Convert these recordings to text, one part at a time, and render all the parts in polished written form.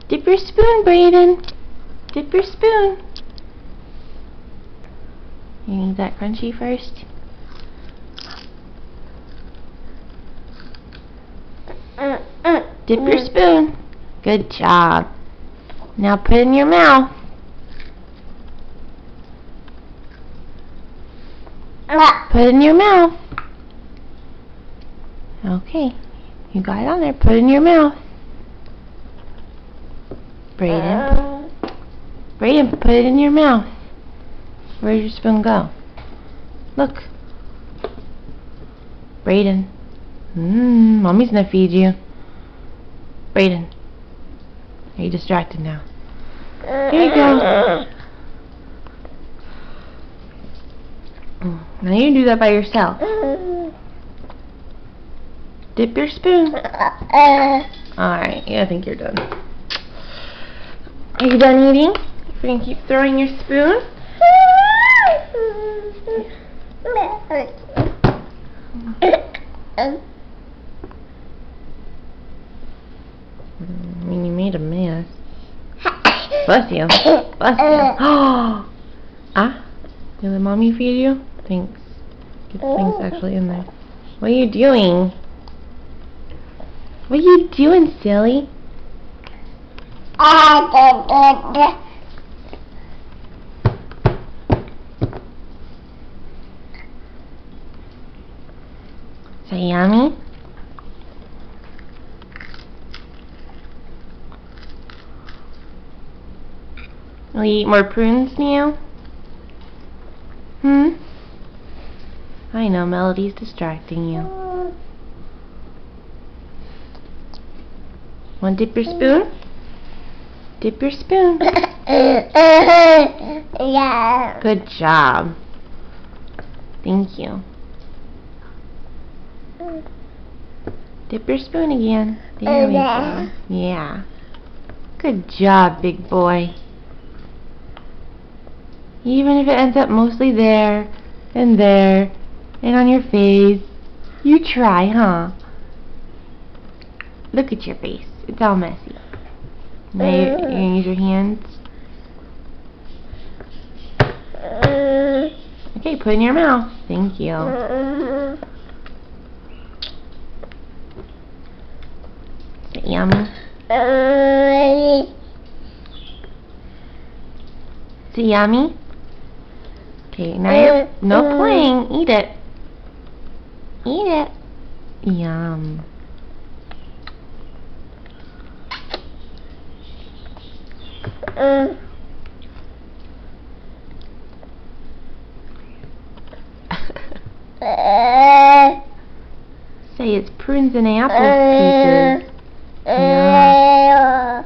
Dip your spoon, Brayden. Dip your spoon. You need that crunchy first? Dip your spoon. Good job. Now put it in your mouth. Put it in your mouth. Okay. You got it on there. Put it in your mouth. Brayden. Brayden, put it in your mouth. Where'd your spoon go? Look. Brayden. Mommy's gonna feed you. Brayden. Are you distracted now? Here you go. Now you can do that by yourself. Dip your spoon. Alright, yeah, I think you're done. Are you done eating? You're gonna keep throwing your spoon? I mean, you made a mess. Bless you. Bless you. Ah? Did the mommy feed you? Thanks. Get the things actually in there. What are you doing? What are you doing, silly? Is that yummy? Will you eat more prunes, Neo? I know, Melody's distracting you. Want to dip your spoon? Dip your spoon. Yeah. Good job. Thank you. Dip your spoon again. There we go. Yeah. Good job, big boy. Even if it ends up mostly there, and on your face, you try, huh? Look at your face. It's all messy. Now you're gonna use your hands. Okay, put it in your mouth. Thank you. Is it yummy? Is it yummy? Okay, now you're no playing. Eat it. Eat it. Yum. Say it's prunes and apple pieces. Yum.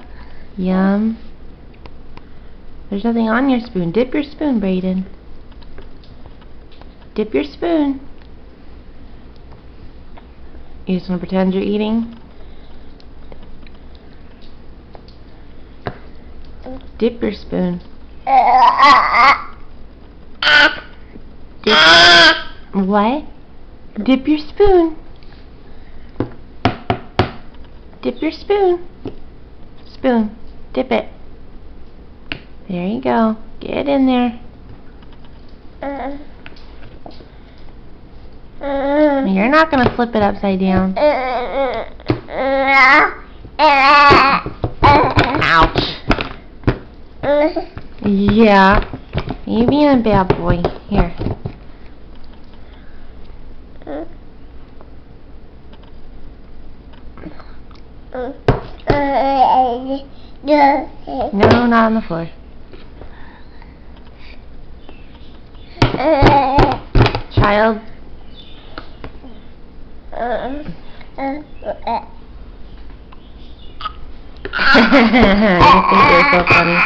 Yum. There's nothing on your spoon. Dip your spoon, Brayden. Dip your spoon. You just want to pretend you're eating? Dip your spoon. Dip. What? Dip your spoon. Dip your spoon. Spoon. Dip it. There you go. Get in there. You're not going to flip it upside down. Ouch. Yeah. You being a bad boy. Here. No, not on the floor. Child. You think you're so funny.